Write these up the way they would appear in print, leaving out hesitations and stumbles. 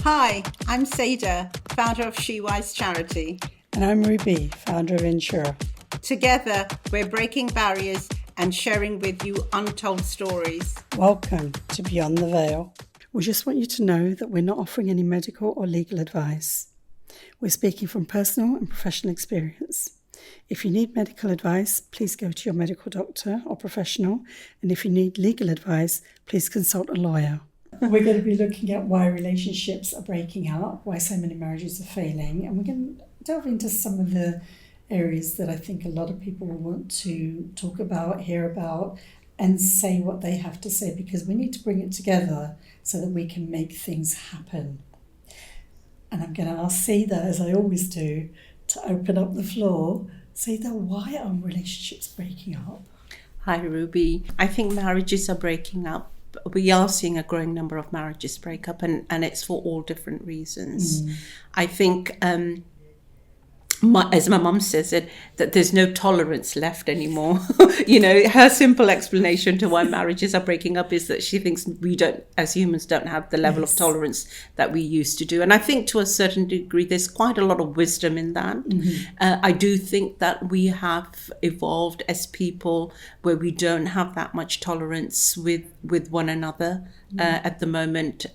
Hi, I'm Seda, founder of She Wise Charity. And I'm Ruby, founder of Insure. Together, we're breaking barriers and sharing with you untold stories. Welcome to Beyond the Veil. We just want you to know that we're not offering any medical or legal advice. We're speaking from personal and professional experience. If you need medical advice, please go to your medical doctor or professional. And if you need legal advice, please consult a lawyer. We're going to be looking at why relationships are breaking up, why so many marriages are failing, and we're going to delve into some of the areas that I think a lot of people will want to talk about, hear about, and say what they have to say, because we need to bring it together so that we can make things happen. And I'm going to ask Seda, as I always do, to open up the floor. Seda, why are relationships breaking up? Hi, Ruby. I think marriages are breaking up. We are seeing a growing number of marriages break up, and it's for all different reasons. I think, as my mum says it, that there's no tolerance left anymore. Her simple explanation to why marriages are breaking up is that she thinks we don't, as humans, don't have the level of tolerance that we used to do. And I think to a certain degree, there's quite a lot of wisdom in that. I do think that we have evolved as people where we don't have that much tolerance with one another at the moment.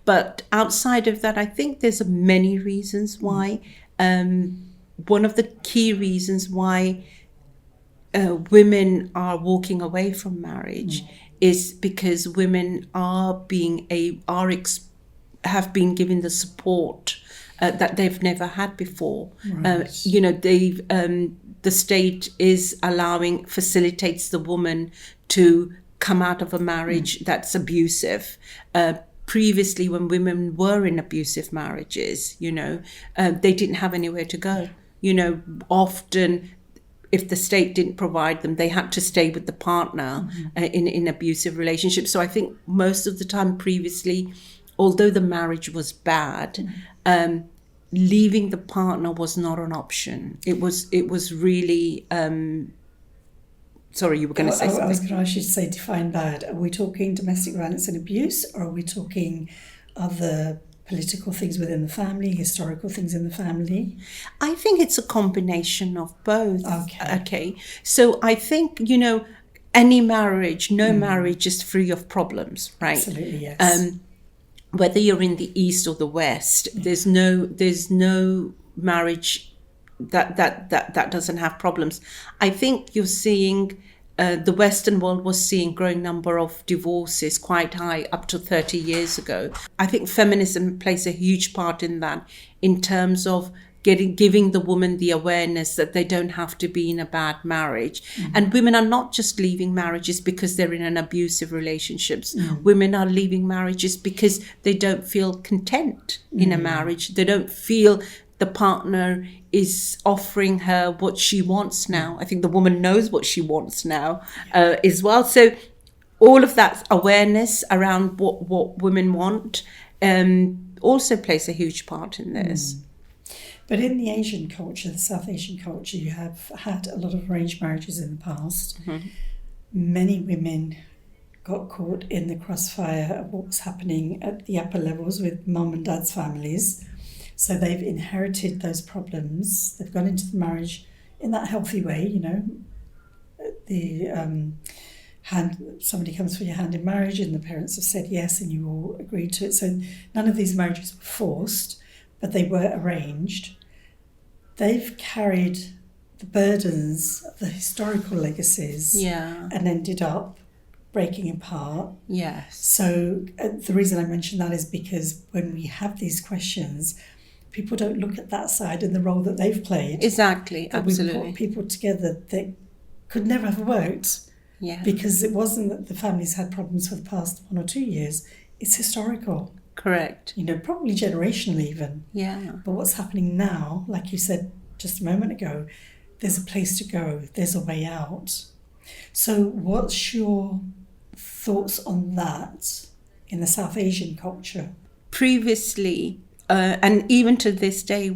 But outside of that, I think there's many reasons why. One of the key reasons why women are walking away from marriage is because women have been given the support that they've never had before. Right. The state is facilitates the woman to come out of a marriage that's abusive. Previously, when women were in abusive marriages, they didn't have anywhere to go. Often, if the state didn't provide them, they had to stay with the partner in abusive relationships. So I think most of the time previously, although the marriage was bad, leaving the partner was not an option. It was really... Sorry, you were going to say something. I was going to ask you to say define bad. Are we talking domestic violence and abuse, or are we talking other political things within the family, historical things in the family? I think it's a combination of both. Okay. So I think, any marriage, no marriage is free of problems, right? Absolutely, yes. Whether you're in the East or the West, there's no marriage that doesn't have problems. I think you're seeing the Western world was seeing growing number of divorces quite high up to 30 years ago. I think feminism plays a huge part in that, in terms of giving the woman the awareness that they don't have to be in a bad marriage. And women are not just leaving marriages because they're in an abusive relationships. Women are leaving marriages because they don't feel content in a marriage. They don't feel the partner is offering her what she wants now. I think the woman knows what she wants now as well. So all of that awareness around what women want also plays a huge part in this. But in the Asian culture, the South Asian culture, you have had a lot of arranged marriages in the past. Many women got caught in the crossfire of what was happening at the upper levels with mum and dad's families. So they've inherited those problems. They've gone into the marriage in that healthy way, somebody comes for your hand in marriage and the parents have said yes and you all agreed to it. So none of these marriages were forced, but they were arranged. They've carried the burdens of the historical legacies and ended up breaking apart. Yes. So the reason I mention that is because when we have these questions, people don't look at that side and the role that they've played. Exactly, absolutely. We put people together that could never have worked because it wasn't that the families had problems for the past 1 or 2 years. It's historical. Correct. Probably generational even. Yeah. But what's happening now, like you said just a moment ago, there's a place to go. There's a way out. So what's your thoughts on that in the South Asian culture? Previously, and even to this day,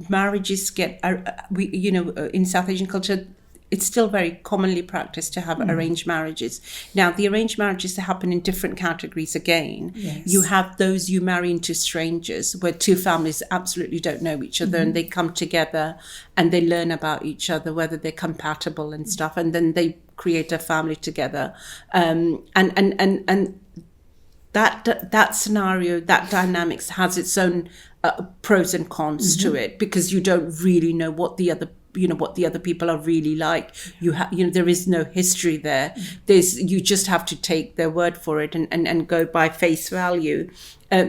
marriages in South Asian culture, it's still very commonly practiced to have arranged marriages. Now, the arranged marriages happen in different categories again. Yes. You have those you marry into strangers, where two families absolutely don't know each other, and they come together and they learn about each other, whether they're compatible and stuff, and then they create a family together. And that scenario, that dynamics has its own pros and cons to it, because you don't really know what the other people are really like. There is no history there. You just have to take their word for it and go by face value.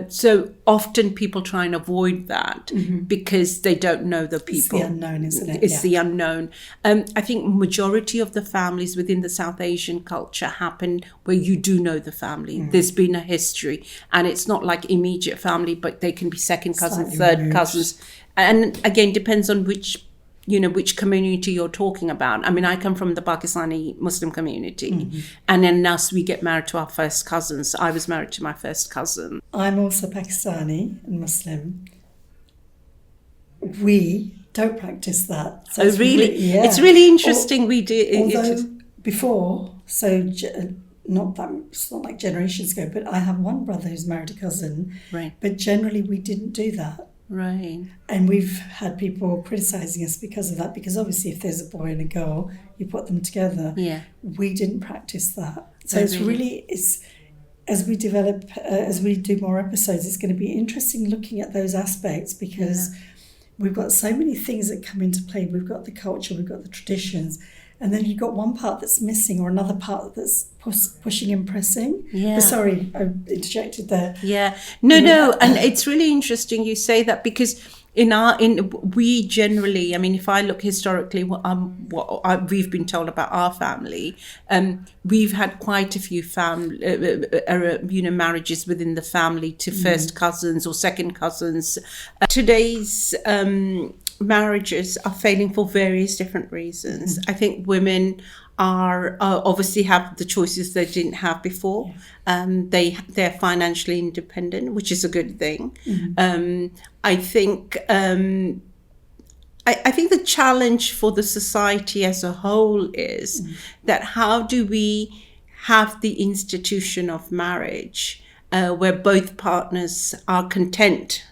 So often people try and avoid that because they don't know the people. It's the unknown, isn't it? It's the unknown. I think majority of the families within the South Asian culture happen where you do know the family. There's been a history, and it's not like immediate family, but they can be second cousins, third cousins. And again, depends on which community you're talking about. I mean, I come from the Pakistani Muslim community, and then us, we get married to our first cousins. I was married to my first cousin. I'm also Pakistani and Muslim. We don't practice that. So really? Yeah. It's really interesting. We do. Although before, it's not like generations ago, but I have one brother who's married a cousin. Right. But generally, we didn't do that. Right. And we've had people criticising us because of that, because obviously if there's a boy and a girl, you put them together. Yeah. We didn't practice that. So it's really, as we develop, as we do more episodes, it's going to be interesting looking at those aspects, because we've got so many things that come into play. We've got the culture, we've got the traditions, and then you've got one part that's missing or another part that's pushing and pressing. Yeah. Sorry, I interjected there. Yeah. No. And it's really interesting you say that, because we generally, I mean, if I look historically, we've been told about our family, we've had quite a few marriages within the family to first cousins or second cousins. Today's marriages are failing for various different reasons. I think women are obviously have the choices they didn't have before. They're financially independent, which is a good thing. I think I think the challenge for the society as a whole is that how do we have the institution of marriage where both partners are content?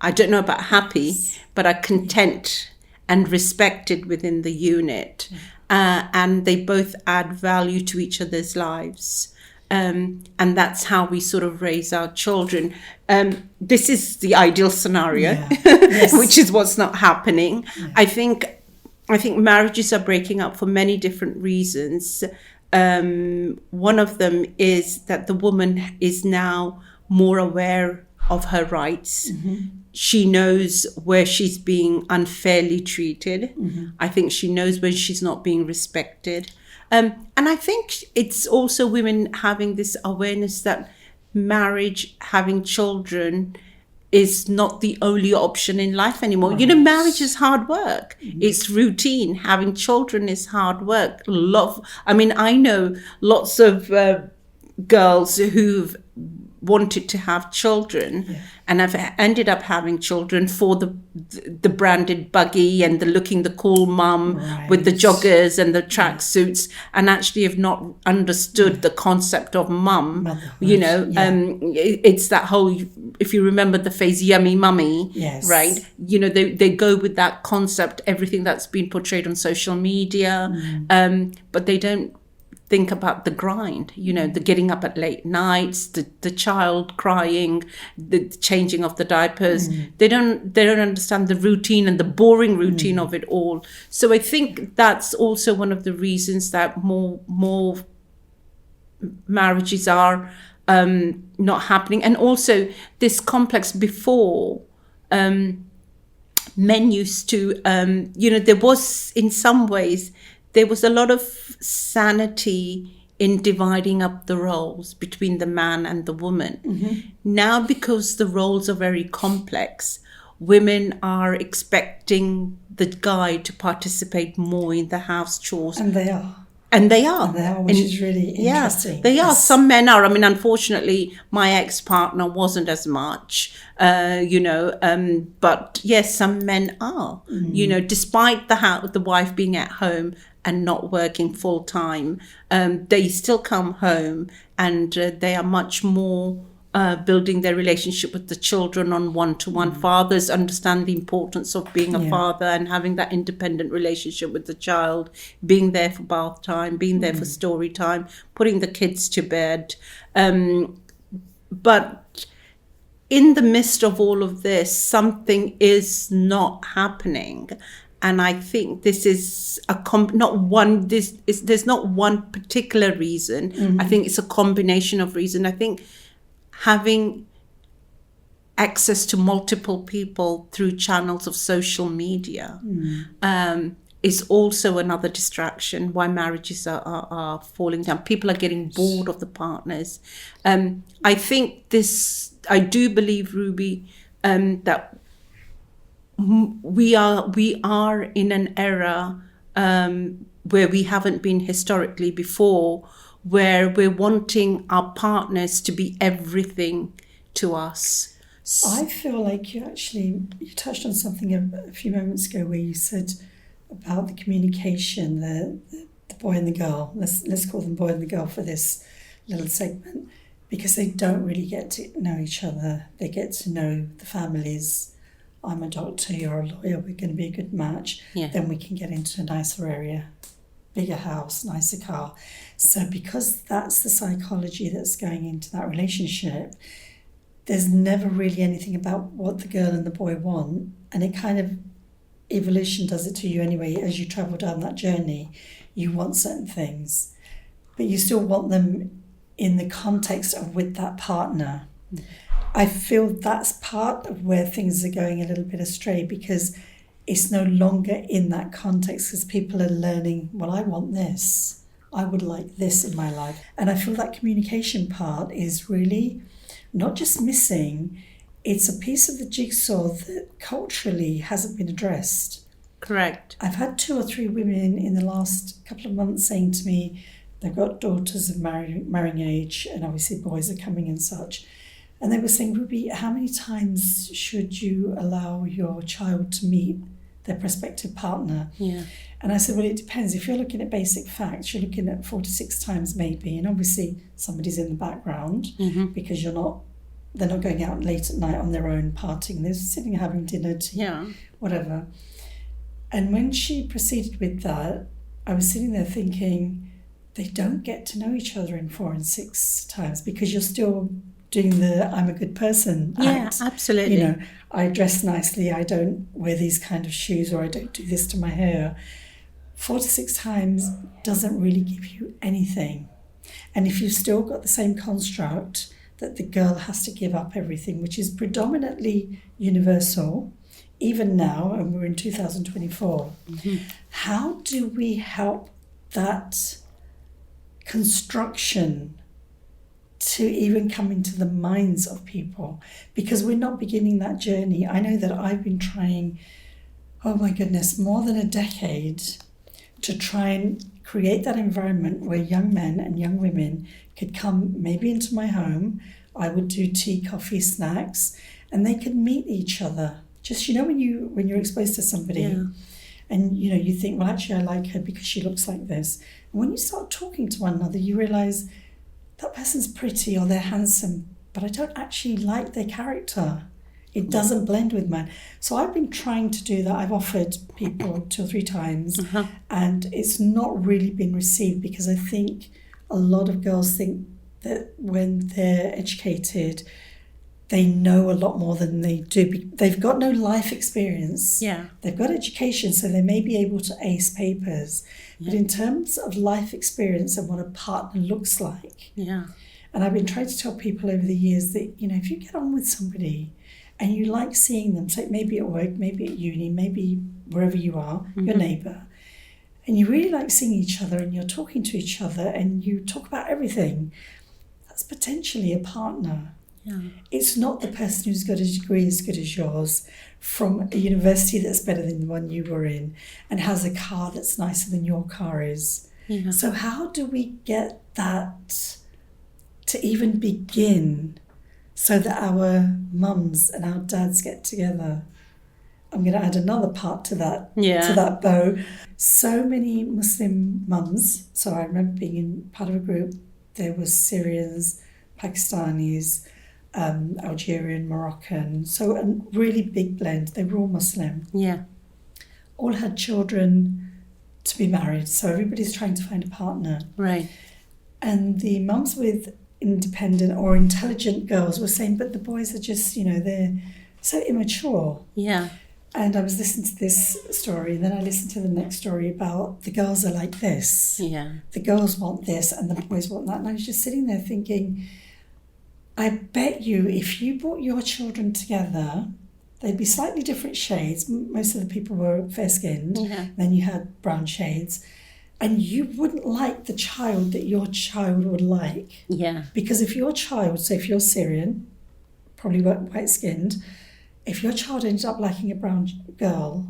I don't know about happy, but are content and respected within the unit. And they both add value to each other's lives. And that's how we sort of raise our children. This is the ideal scenario, which is what's not happening. Yeah. I think marriages are breaking up for many different reasons. One of them is that the woman is now more aware of her rights. She knows where she's being unfairly treated. I think she knows when she's not being respected. And I think it's also women having this awareness that marriage, having children, is not the only option in life anymore. Right. Marriage is hard work. It's routine. Having children is hard work. I know lots of girls who've wanted to have children and have ended up having children for the branded buggy and the cool mum with the joggers and the track suits, and actually have not understood the concept of mum. It's that whole, if you remember the phrase yummy mummy, right? They go with that concept, everything that's been portrayed on social media, but they don't think about the grind, the getting up at late nights, the child crying, the changing of the diapers. They don't understand the routine and the boring routine of it all. So I think that's also one of the reasons that more marriages are not happening. And also this complex before, men used to, there was, in some ways, there was a lot of sanity in dividing up the roles between the man and the woman. Now, because the roles are very complex, women are expecting the guy to participate more in the house chores. And they are. And they are. And they are, which is really interesting. Yeah, they are. Some men are. I mean, unfortunately, my ex-partner wasn't as much, but yes, some men are. Despite the wife being at home and not working full time, they still come home and they are much more building their relationship with the children on one-to-one. Fathers understand the importance of being a father and having that independent relationship with the child, being there for bath time, being there for story time, putting the kids to bed. But in the midst of all of this, something is not happening. And I think this is there's not one particular reason. I think it's a combination of reasons. I think having access to multiple people through channels of social media is also another distraction why marriages are falling down. People are getting bored of the partners. I do believe, Ruby, that we are in an era where we haven't been historically before, where we're wanting our partners to be everything to us. I feel like you touched on something a few moments ago where you said about the communication, the boy and the girl. Let's call them boy and the girl for this little segment, because they don't really get to know each other. They get to know the families. I'm a doctor, you're a lawyer, we're going to be a good match. Yeah. Then we can get into a nicer area, bigger house, nicer car. So because that's the psychology that's going into that relationship, there's never really anything about what the girl and the boy want. And it kind of, evolution does it to you anyway. As you travel down that journey, you want certain things, but you still want them in the context of with that partner. I feel that's part of where things are going a little bit astray, because it's no longer in that context, because people are learning, well, I want this. I would like this in my life. And I feel that communication part is really not just missing, it's a piece of the jigsaw that culturally hasn't been addressed. Correct. I've had 2 or 3 women in the last couple of months saying to me, they've got daughters of marrying age, and obviously boys are coming and such. And they were saying, Ruby, how many times should you allow your child to meet their prospective partner? Yeah. And I said, well, it depends. If you're looking at basic facts, you're looking at 4 to 6 times maybe. And obviously somebody's in the background, because they're not going out late at night on their own partying. They're sitting having dinner, tea, whatever. And when she proceeded with that, I was sitting there thinking, they don't get to know each other in 4 and 6 times, because you're still doing the I'm a good person act. Yeah, absolutely. I dress nicely, I don't wear these kind of shoes, or I don't do this to my hair. 4 to 6 times doesn't really give you anything. And if you've still got the same construct that the girl has to give up everything, which is predominantly universal, even now, and we're in 2024, how do we help that construction to even come into the minds of people? Because we're not beginning that journey. I know that I've been trying, oh my goodness, more than a decade to try and create that environment where young men and young women could come maybe into my home. I would do tea, coffee, snacks, and they could meet each other. Just, when you're exposed to somebody, and you think, well, actually I like her because she looks like this. And when you start talking to one another, you realise that person's pretty or they're handsome, but I don't actually like their character. It doesn't blend with mine. So I've been trying to do that. I've offered people 2 or 3 times, and it's not really been received, because I think a lot of girls think that when they're educated, they know a lot more than they do. They've got no life experience. Yeah. They've got education, so they may be able to ace papers. Yeah. But in terms of life experience and what a partner looks like, and I've been trying to tell people over the years that, if you get on with somebody and you like seeing them, so maybe at work, maybe at uni, maybe wherever you are, your neighbour, and you really like seeing each other and you're talking to each other and you talk about everything, that's potentially a partner. Yeah. It's not the person who's got a degree as good as yours from a university that's better than the one you were in and has a car that's nicer than your car is. Yeah. So how do we get that to even begin so that our mums and our dads get together? I'm going to add another part to that bow. So many Muslim mums. So I remember being in part of a group. There was Syrians, Pakistanis, Algerian, Moroccan. So a really big blend. They were all Muslim. Yeah. All had children to be married. So everybody's trying to find a partner. Right. And the mums with independent or intelligent girls were saying, but the boys are just, they're so immature. Yeah. And I was listening to this story, and then I listened to the next story about the girls are like this. Yeah. The girls want this, and the boys want that. And I was just sitting there thinking, I bet you if you brought your children together, they'd be slightly different shades. Most of the people were fair-skinned. Yeah. Then you had brown shades. And you wouldn't like the child that your child would like. Yeah. Because if your child, so if you're Syrian, probably white-skinned, if your child ends up liking a brown girl,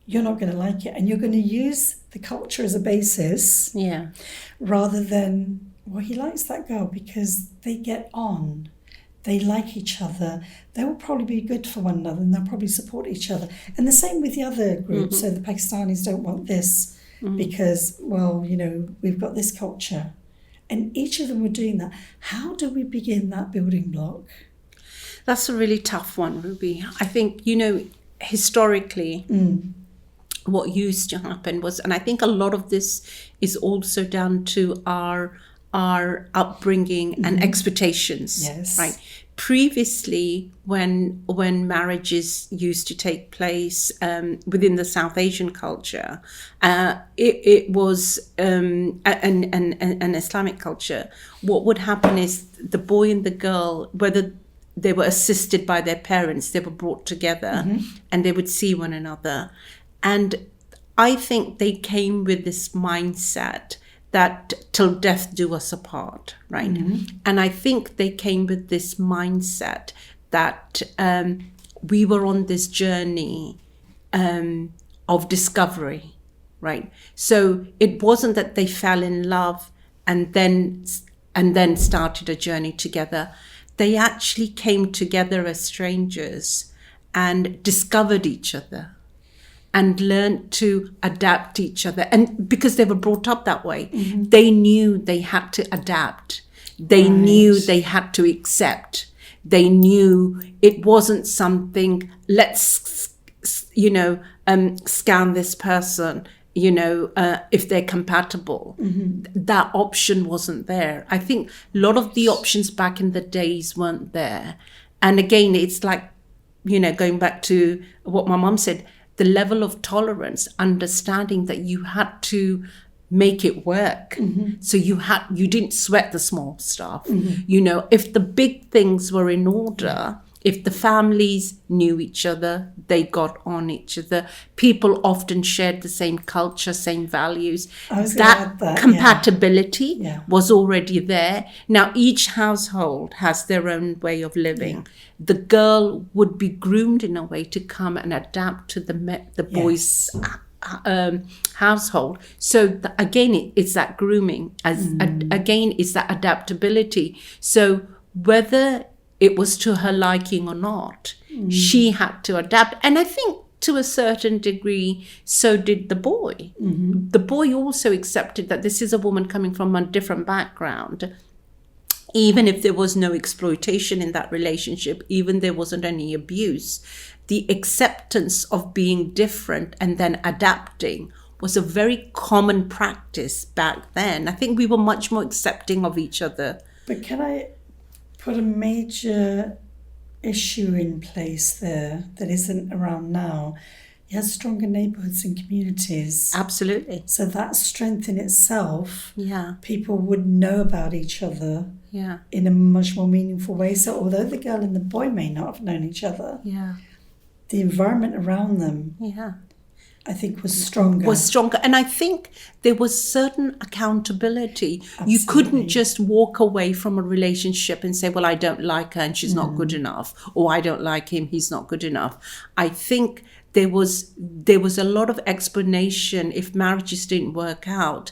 you're not going to like it. And you're going to use the culture as a basis rather than, well, he likes that girl because they get on. They like each other. They will probably be good for one another and they'll probably support each other. And the same with the other groups. So the Pakistanis don't want this because, well, we've got this culture. And each of them were doing that. How do we begin that building block? That's a really tough one, Ruby. I think, historically, what used to happen was, and I think a lot of this is also down to our upbringing and expectations. Yes. Right. Previously, when marriages used to take place within the South Asian culture, it was an Islamic culture. What would happen is the boy and the girl, whether they were assisted by their parents, they were brought together and they would see one another. And I think they came with this mindset that till death do us apart, right? And I think they came with this mindset that we were on this journey of discovery, right? So it wasn't that they fell in love and then started a journey together. They actually came together as strangers and discovered each other and learned to adapt each other. And because they were brought up that way, they knew they had to adapt. They knew they had to accept. They knew it wasn't something, let's, scan this person, if they're compatible. That option wasn't there. I think a lot of the options back in the days weren't there. And again, it's like, going back to what my mum said, the level of tolerance, understanding that you had to make it work. So you didn't sweat the small stuff. If the big things were in order, if the families knew each other, they got on each other. People often shared the same culture, same values. That compatibility was already there. Now, each household has their own way of living. The girl would be groomed in a way to come and adapt to the boy's household. So again, it's that grooming. Again, it's that adaptability. So whether it was to her liking or not, she had to adapt. And I think to a certain degree, so did the boy. The boy also accepted that this is a woman coming from a different background. Even if there was no exploitation in that relationship, even there wasn't any abuse, the acceptance of being different and then adapting was a very common practice back then. I think we were much more accepting of each other. But can I put a major issue in place there that isn't around now? You had stronger neighbourhoods and communities. Absolutely. So that strength in itself, people would know about each other in a much more meaningful way. So although the girl and the boy may not have known each other, the environment around them, I think, was stronger. And I think there was certain accountability. Absolutely. You couldn't just walk away from a relationship and say, well, I don't like her and she's not good enough, or I don't like him, he's not good enough. I think there was a lot of explanation if marriages didn't work out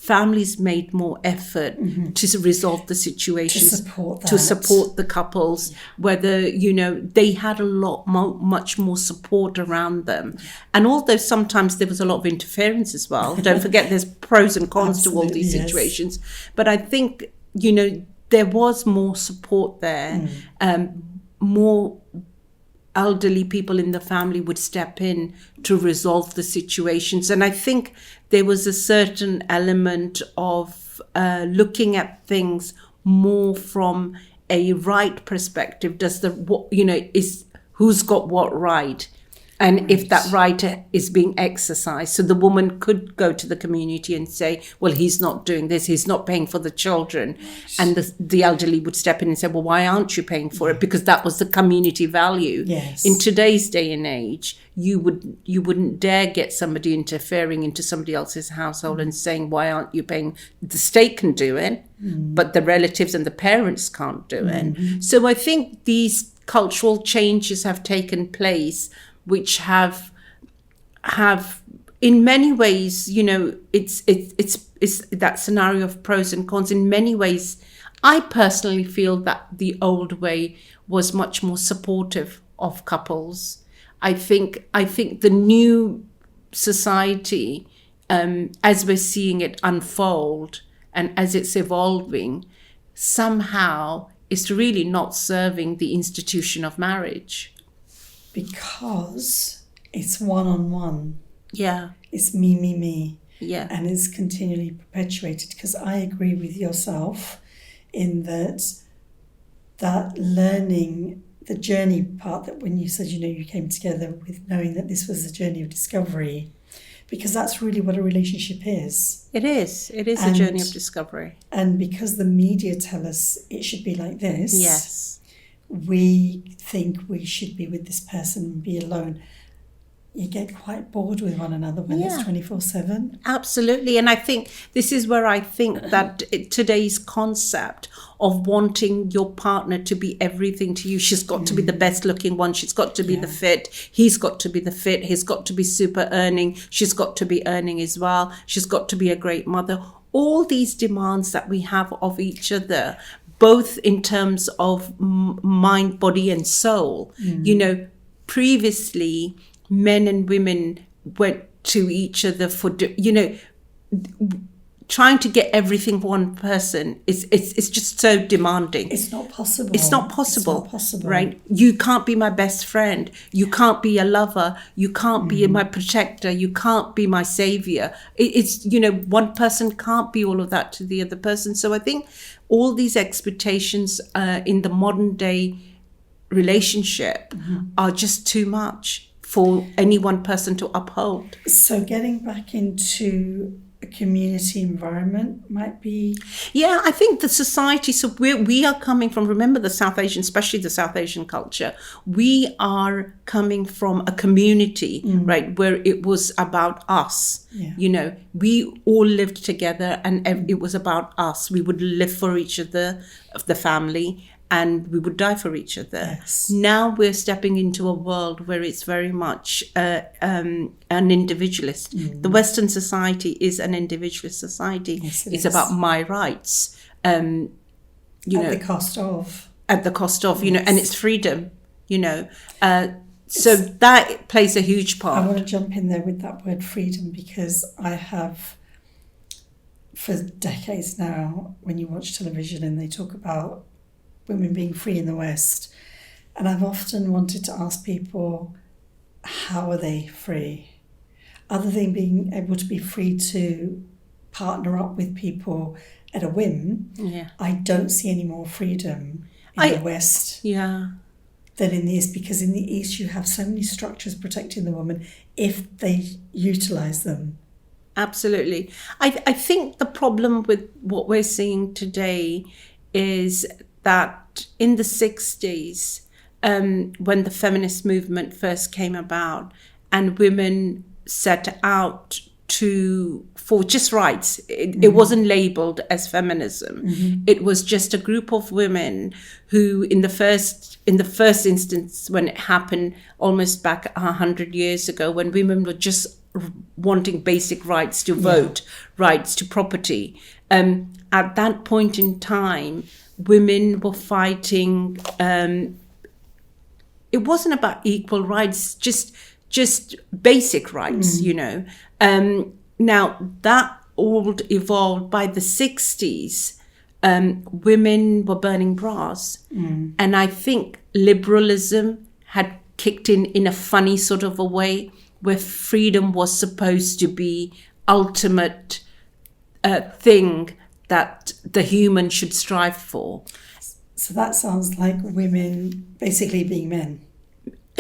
families made more effort to resolve the situations, to support the couples, whether, they had a lot much more support around them. And although sometimes there was a lot of interference as well, don't forget there's pros and cons to all these situations. But I think, there was more support there, more elderly people in the family would step in to resolve the situations. And I think there was a certain element of looking at things more from a right perspective. Is who's got what right? And if that right is being exercised, so the woman could go to the community and say, well, he's not doing this, he's not paying for the children. Right. And the elderly would step in and say, well, why aren't you paying for it? Because that was the community value. Yes. In today's day and age, you wouldn't dare get somebody interfering into somebody else's household and saying, why aren't you paying? The state can do it, but the relatives and the parents can't do it. So I think these cultural changes have taken place, which have in many ways, it's that scenario of pros and cons. In many ways, I personally feel that the old way was much more supportive of couples. I think the new society, as we're seeing it unfold and as it's evolving, somehow is really not serving the institution of marriage. Because it's one-on-one. Yeah. It's me. Yeah. And it's continually perpetuated. Because I agree with yourself in that learning, the journey part, that when you said, you came together with knowing that this was a journey of discovery, because that's really what a relationship is. It is. It is a journey of discovery. And because the media tell us it should be like this. Yes. We think we should be with this person and be alone. You get quite bored with one another when it's 24/7. Absolutely. And I think this is where I think that today's concept of wanting your partner to be everything to you, she's got to be the best looking one, she's got to be the fit, he's got to be the fit, he's got to be super earning, she's got to be earning as well, she's got to be a great mother. All these demands that we have of each other, both in terms of mind, body and soul. Previously, men and women went to each other for, trying to get everything for one person it's just so demanding. It's not possible. It's not possible, right? You can't be my best friend. You can't be a lover. You can't be my protector. You can't be my savior. It's one person can't be all of that to the other person. So I think all these expectations in the modern day relationship are just too much for any one person to uphold. So getting back into a community environment might be... Yeah, I think the society, so we are coming from, remember the South Asian, especially the South Asian culture, we are coming from a community, right, where it was about us. Yeah. We all lived together and it was about us. We would live for each other, the family, and we would die for each other. Yes. Now we're stepping into a world where it's very much an individualist. The Western society is an individualist society. Yes, it's about my rights. At the cost of, yes. And it's freedom, so that plays a huge part. I want to jump in there with that word freedom, because I have, for decades now, when you watch television and they talk about women being free in the West, and I've often wanted to ask people, how are they free? Other than being able to be free to partner up with people at a whim, I don't see any more freedom in the West than in the East, because in the East you have so many structures protecting the woman if they utilise them. Absolutely. I think the problem with what we're seeing today is that in the 60s, when the feminist movement first came about and women set out for just rights, it wasn't labelled as feminism. It was just a group of women who in the first instance, when it happened almost back 100 years ago, when women were just wanting basic rights to vote, rights to property. At that point in time, women were fighting. It wasn't about equal rights, just basic rights, you know. Now that all evolved by the 60s. Women were burning bras, and I think liberalism had kicked in a funny sort of a way, where freedom was supposed to be ultimate thing that the human should strive for. So that sounds like women basically being men.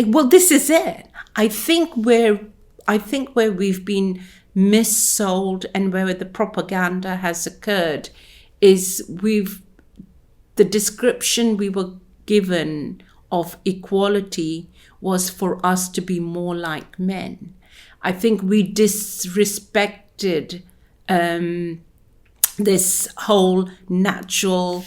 Well, this is it. I think where we've been missold and where the propaganda has occurred is the description we were given of equality was for us to be more like men. I think we disrespected this whole natural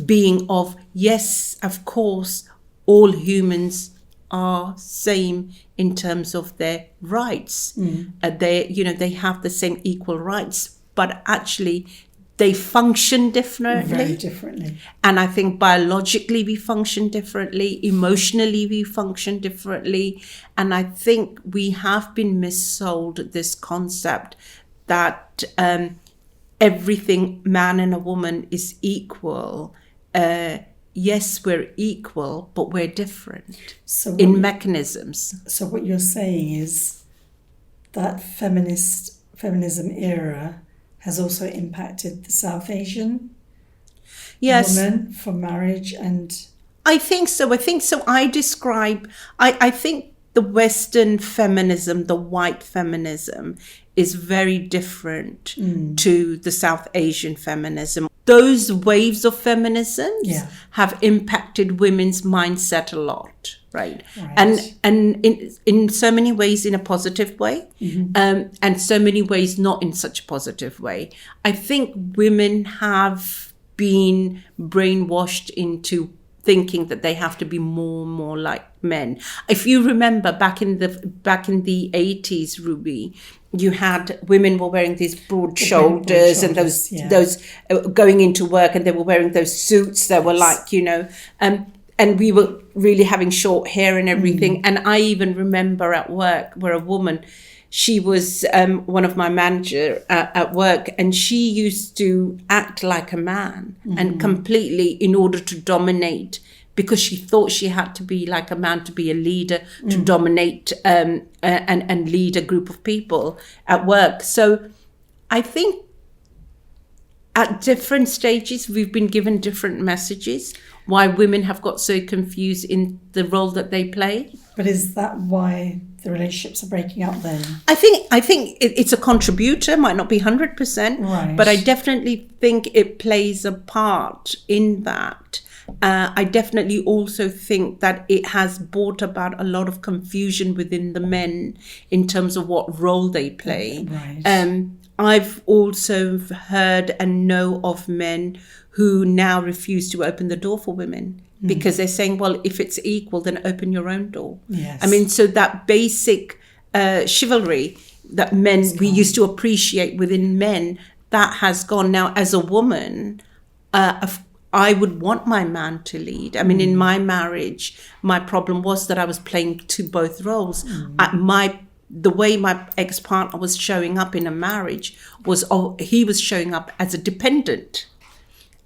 being of, yes, of course, all humans are same in terms of their rights. They have the same equal rights, but actually they function differently. Very differently. And I think biologically we function differently, emotionally we function differently. And I think we have been missold this concept that everything, man and a woman, is equal. Yes, we're equal, but we're different in mechanisms. So what you're saying is that feminism era has also impacted the South Asian woman for marriage, and I think so. I think the Western feminism, the white feminism, is very different to the South Asian feminism. Those waves of feminisms have impacted women's mindset a lot, right? And in so many ways in a positive way, and so many ways not in such a positive way. I think women have been brainwashed into thinking that they have to be more and more like men. If you remember back in the 80s, Ruby, you had women were wearing these broad shoulders and those going into work, and they were wearing those suits that were like, and we were really having short hair and everything. And I even remember at work where a woman, she was one of my manager at work, and she used to act like a man and completely in order to dominate, because she thought she had to be like a man to be a leader, to dominate and lead a group of people at work. So I think at different stages, we've been given different messages why women have got so confused in the role that they play. But is that why the relationships are breaking up then? I think it's a contributor, might not be 100%, right, but I definitely think it plays a part in that. I definitely also think that it has brought about a lot of confusion within the men in terms of what role they play. Right. I've also heard and know of men who now refuse to open the door for women because they're saying, well, if it's equal, then open your own door. Yes. I mean, so that basic chivalry that we used to appreciate within men, that has gone. Now, as a woman, I would want my man to lead. I mean, in my marriage, my problem was that I was playing both roles. The way my ex-partner was showing up in a marriage was, he was showing up as a dependent,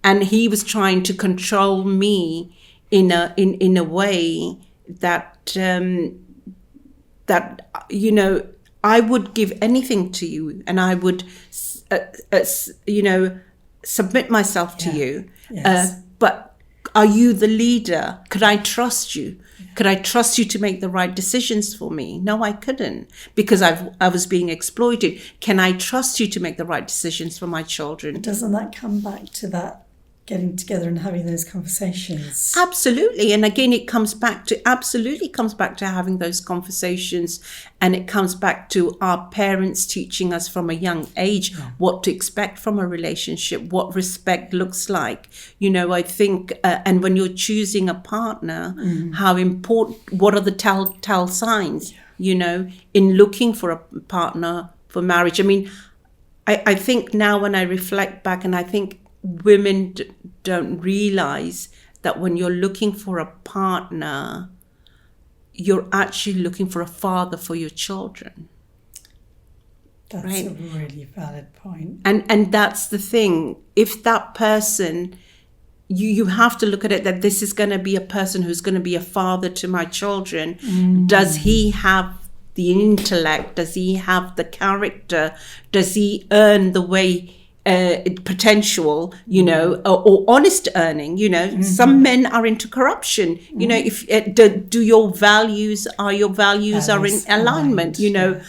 and he was trying to control me in a way that I would give anything to you, and I would submit myself to you. Yes. But are you the leader? Could I trust you? Could I trust you to make the right decisions for me? No, I couldn't, because I was being exploited. Can I trust you to make the right decisions for my children? Doesn't that come back to that getting together and having those conversations? Absolutely. And again, it comes back to having those conversations, and it comes back to our parents teaching us from a young age what to expect from a relationship, what respect looks like. I think, and when you're choosing a partner, how important, what are the telltale signs? in looking for a partner for marriage. I mean, I think now when I reflect back, and I think women don't realize that when you're looking for a partner, you're actually looking for a father for your children. That's right? a really valid point. And that's the thing. If that person, you have to look at it that this is going to be a person who's going to be a father to my children. Does he have the intellect? Does he have the character? Does he earn the way potential, or honest earning? Some men are into corruption. If do your values are in alignment? Yeah.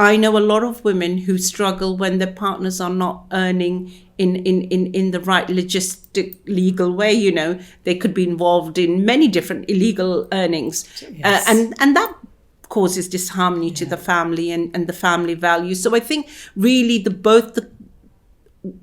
I know a lot of women who struggle when their partners are not earning in the right logistic legal way. They could be involved in many different illegal earnings. Yes. And that causes disharmony to the family and the family values. So I think really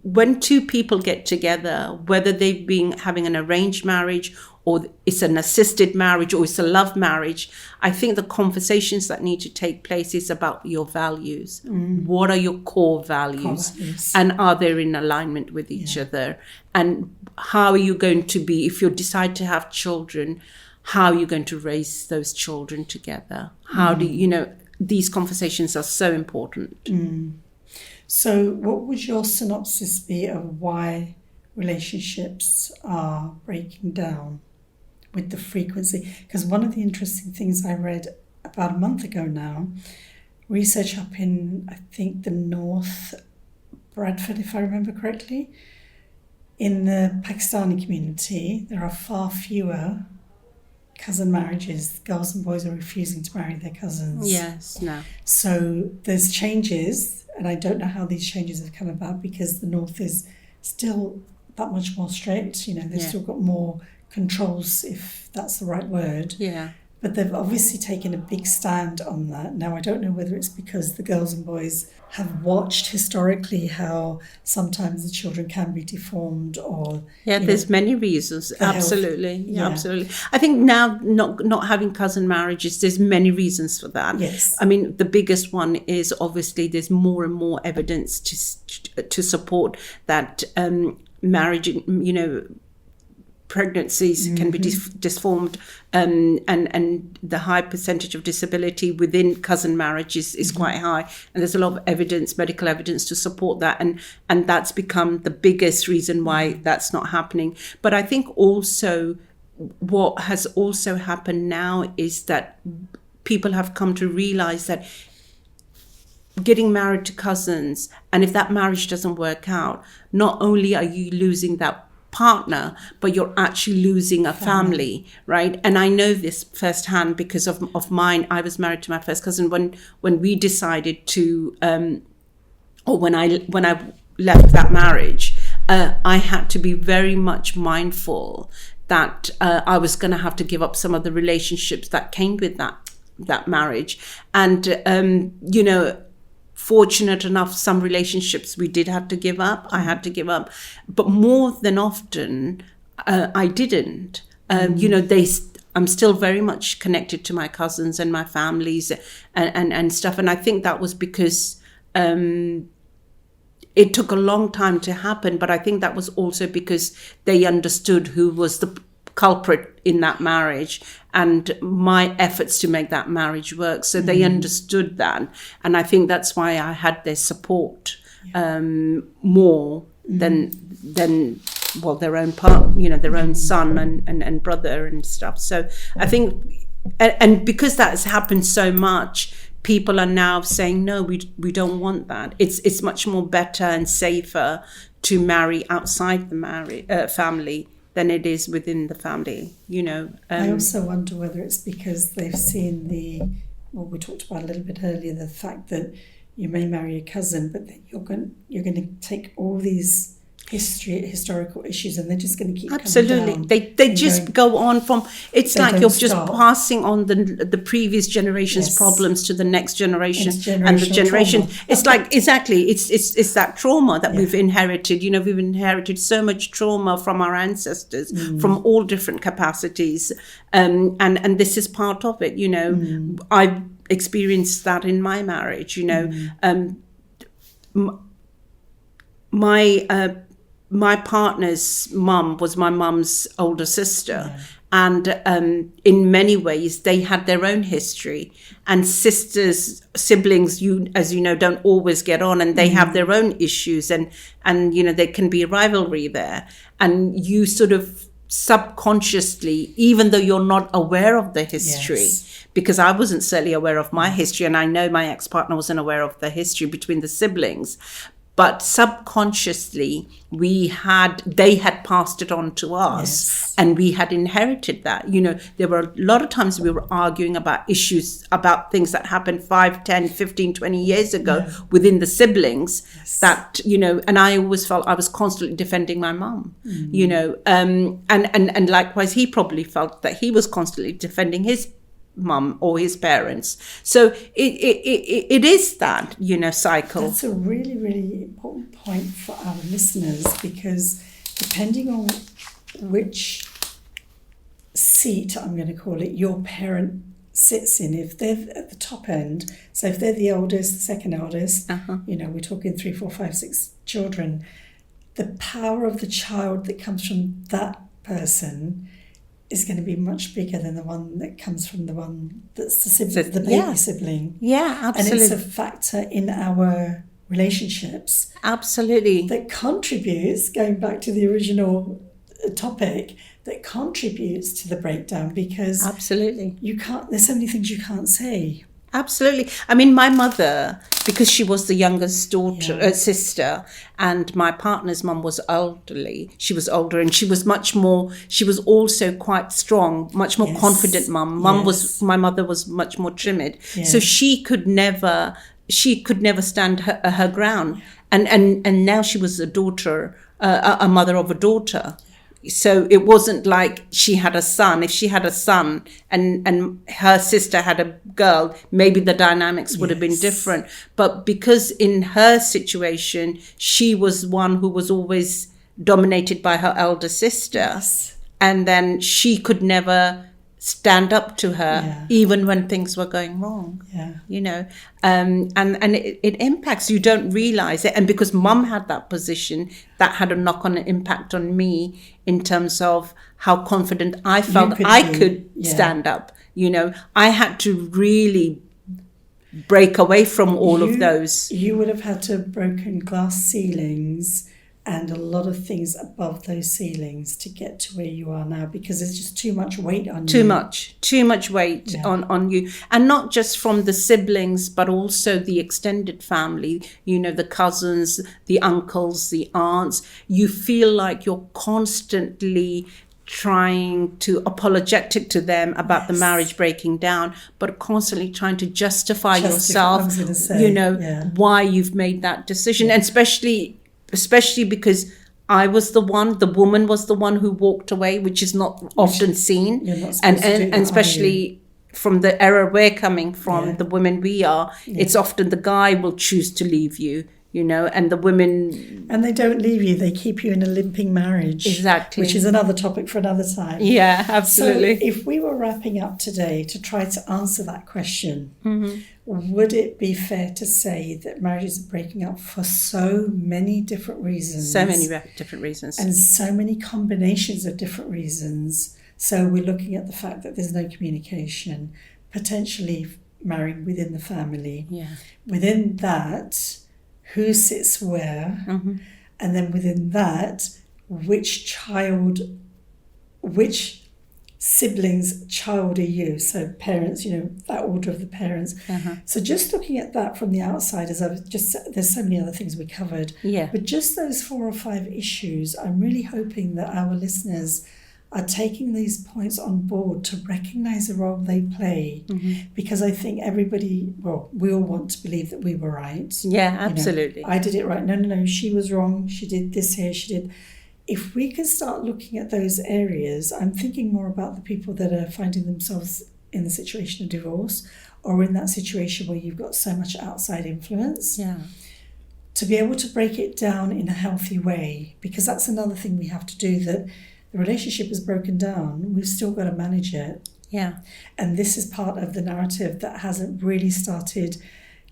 when two people get together, whether they've been having an arranged marriage or it's an assisted marriage or it's a love marriage, I think the conversations that need to take place is about your values. What are your core values? And are they in alignment with each other? And how are you going to be, if you decide to have children, how are you going to raise those children together? How do these conversations are so important. So what would your synopsis be of why relationships are breaking down with the frequency? Because one of the interesting things I read about a month ago now, research up in, I think, the North Bradford, if I remember correctly, in the Pakistani community, there are far fewer cousin marriages. Girls and boys are refusing to marry their cousins. Yes, no. So there's changes, and I don't know how these changes have come about because the North is still that much more strict. They've still got more controls, if that's the right word. Yeah. But they've obviously taken a big stand on that. Now, I don't know whether it's because the girls and boys have watched historically how sometimes the children can be deformed or... there's many reasons. Absolutely. Absolutely. I think now not having cousin marriages, there's many reasons for that. Yes. I mean, the biggest one is obviously there's more and more evidence to support that marriage, pregnancies can be disformed, and the high percentage of disability within cousin marriages is quite high, and there's a lot of medical evidence to support that, and that's become the biggest reason why that's not happening. But I think also what has also happened now is that people have come to realize that getting married to cousins, and if that marriage doesn't work out, not only are you losing that partner, but you're actually losing a family, right? And I know this firsthand because of mine. I was married to my first cousin when we decided to, or when I left that marriage, I had to be very much mindful that I was going to have to give up some of the relationships that came with that marriage, and fortunate enough, some relationships we did have to give up. I had to give up, but more than often, I didn't. I'm still very much connected to my cousins and my families and stuff. And I think that was because it took a long time to happen. But I think that was also because they understood who was the culprit in that marriage and my efforts to make that marriage work. So they understood that. And I think that's why I had their support more than their own part, their own son and brother and stuff. So I think, and because that's happened so much, people are now saying, no, we don't want that. It's much more better and safer to marry outside the family than it is within the family, I also wonder whether it's because they've seen what we talked about a little bit earlier, the fact that you may marry a cousin, but then you're going to take all these historical issues, and they're just going to keep absolutely coming down. They just go on from. It's like you're just stop. Passing on the previous generation's problems to the next generation and the generation. Trauma. It's like exactly. It's that trauma that we've inherited. We've inherited so much trauma from our ancestors from all different capacities, and this is part of it. experienced that in my marriage. My partner's mum was my mum's older sister. Yeah. And in many ways, they had their own history. And siblings, as you know, don't always get on, and they have their own issues, and there can be rivalry there. And you sort of subconsciously, even though you're not aware of the history, because I wasn't certainly aware of my history, and I know my ex-partner wasn't aware of the history between the siblings, but subconsciously they had passed it on to us, and we had inherited that. There were a lot of times we were arguing about issues, about things that happened 5, 10, 15, 20 years ago within the siblings, that, and I always felt I was constantly defending my mum, and likewise he probably felt that he was constantly defending his mum or his parents. So it is that cycle. That's a really, really important point for our listeners, because depending on which seat, I'm going to call it, your parent sits in, if they're at the top end, so if they're the eldest, the second eldest, we're talking 3, 4, 5, 6 children, the power of the child that comes from that person is going to be much bigger than the one that comes from the one that's the sibling, the baby sibling. Yeah, absolutely. And it's a factor in our relationships. Absolutely. That contributes, going back to the original topic, that contributes to the breakdown, because absolutely there's so many things you can't say. Absolutely. I mean, my mother, because she was the youngest sister, and my partner's mum was elderly. She was older, and she was also quite strong, much more confident mum. My mother was much more timid. Yes. So she could never stand her ground. And now she was a mother of a daughter. So it wasn't like she had a son. If she had a son and her sister had a girl, maybe the dynamics would have been different. But because in her situation, she was one who was always dominated by her elder sister, and then she could never stand up to her, even when things were going wrong. And it impacts. You don't realize it. And because mum had that position, that had a knock-on impact on me in terms of how confident I felt I could stand up. I had to really break away from all of those. You would have had to have broken glass ceilings and a lot of things above those ceilings to get to where you are now, because there's just too much weight on you. Too much weight on you. And not just from the siblings, but also the extended family, the cousins, the uncles, the aunts. You feel like you're constantly trying to apologetic to them about the marriage breaking down, but constantly trying to justify yourself, why you've made that decision. And especially because I was the woman was the one who walked away, which is not often seen. And especially from the era we're coming from, the women we are, it's often the guy will choose to leave you, and the women... And they don't leave you, they keep you in a limping marriage. Exactly. Which is another topic for another time. Yeah, absolutely. So if we were wrapping up today to try to answer that question, would it be fair to say that marriages are breaking up for so many different reasons? So many different reasons. And so many combinations of different reasons. So we're looking at the fact that there's no communication, potentially marrying within the family. Yeah. Within that, who sits where, and then within that, which siblings' child are you? So parents, that order of the parents. So just looking at that from the outside, there's so many other things we covered. Yeah. But just those 4 or 5 issues, I'm really hoping that our listeners are taking these points on board to recognise the role they play, because I think we all want to believe that we were right. Yeah, absolutely. I did it right. No, she was wrong. She did this here, she did... If we can start looking at those areas, I'm thinking more about the people that are finding themselves in the situation of divorce, or in that situation where you've got so much outside influence. Yeah. To be able to break it down in a healthy way, because that's another thing we have to do, that the relationship is broken down, we've still got to manage it Yeah. And this is part of the narrative that hasn't really started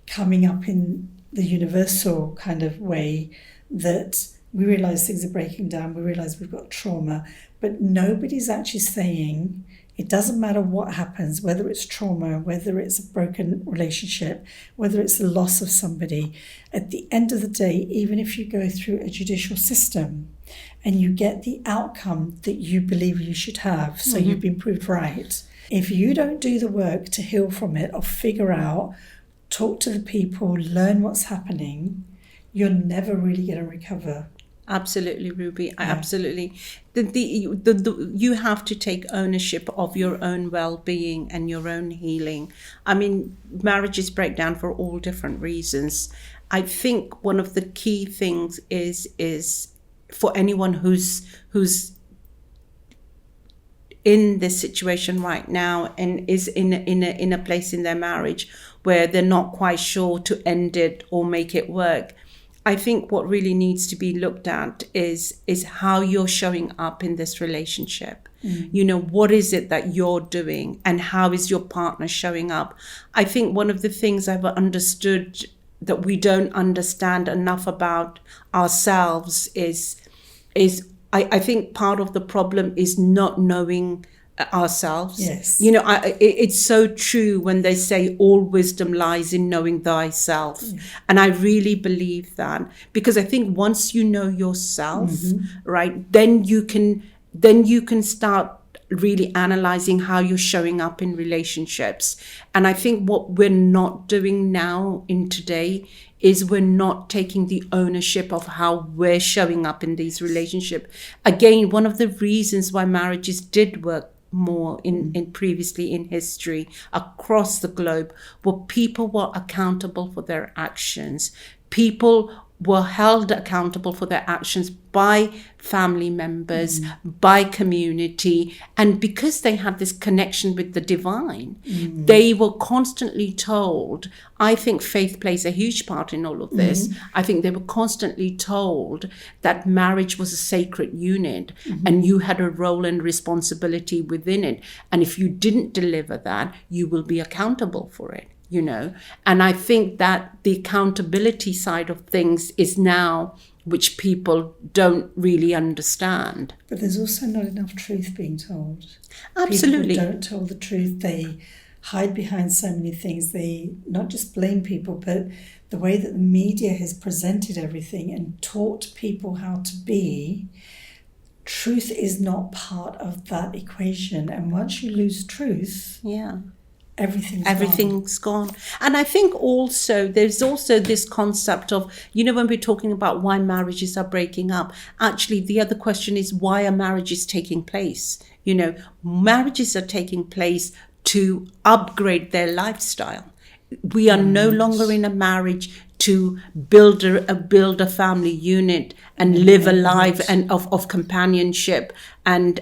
coming up in the universal kind of way, that we realise things are breaking down, we realise we've got trauma, but nobody's actually saying it doesn't matter what happens, whether it's trauma, whether it's a broken relationship, whether it's the loss of somebody. At the end of the day, even if you go through a judicial system and you get the outcome that you believe you should have, so you've been proved right, if you don't do the work to heal from it or figure out, talk to the people, learn what's happening, you're never really going to recover. Absolutely, Ruby. Absolutely. You have to take ownership of your own well-being and your own healing. I mean, marriages break down for all different reasons. I think one of the key things is for anyone who's in this situation right now and is in a place in their marriage where they're not quite sure to end it or make it work. I think what really needs to be looked at is how you're showing up in this relationship. You know, what is it that you're doing and how is your partner showing up? I think one of the things I've understood that we don't understand enough about ourselves is I think part of the problem is not knowing ourselves. Yes. You know, it's so true when they say all wisdom lies in knowing thyself. And I really believe that, because I think once you know yourself, right, then you can start really analyzing how you're showing up in relationships. And I think what we're not doing now in today is we're not taking the ownership of how we're showing up in these relationships. Again, one of the reasons why marriages did work more in previously in history across the globe were people were accountable for their actions. People were held accountable for their actions by family members, by community. And because they had this connection with the divine, they were constantly told, I think faith plays a huge part in all of this. I think they were constantly told that marriage was a sacred unit and you had a role and responsibility within it. And if you didn't deliver that, you will be accountable for it. You know, and I think that the accountability side of things is now, which people don't really understand. But there's also not enough truth being told. Absolutely. People don't tell the truth. They hide behind so many things. They not just blame people, but the way that the media has presented everything and taught people how to be, truth is not part of that equation. And once you lose truth, everything's gone. And I think also there's also this concept of, you know, when we're talking about why marriages are breaking up, actually the other question is, why are marriages taking place? You know, marriages are taking place to upgrade their lifestyle. We are no longer in a marriage to build a family unit and live a life and of companionship and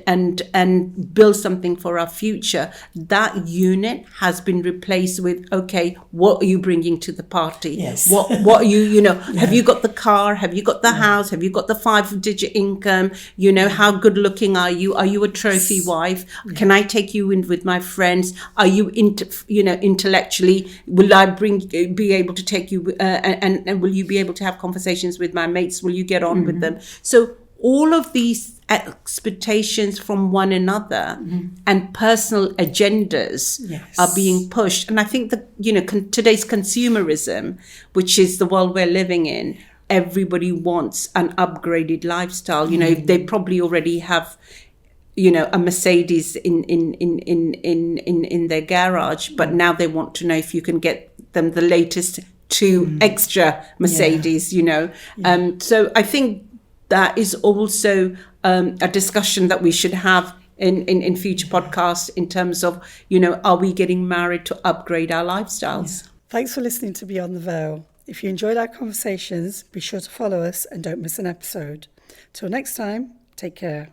build something for our future. That unit has been replaced with, okay, what are you bringing to the party? Yes. What are you know, have you got the car? Have you got the house? Have you got the 5-digit income? You know, how good looking are you? Are you a trophy wife? Can I take you in with my friends? Are you intellectually, will I be able to take you and will you be able to have conversations with my mates? Will you get on with them? So all of these expectations from one another and personal agendas are being pushed. And I think that, you know, today's consumerism, which is the world we're living in, everybody wants an upgraded lifestyle. You know, they probably already have, you know, a Mercedes in their garage, but now they want to know if you can get them the latest 2 extra Mercedes, you know. So I think that is also a discussion that we should have in future podcasts in terms of, you know, are we getting married to upgrade our lifestyles? Thanks for listening to Beyond the Veil. If you enjoyed our conversations, be sure to follow us and don't miss an episode. Till next time, take care.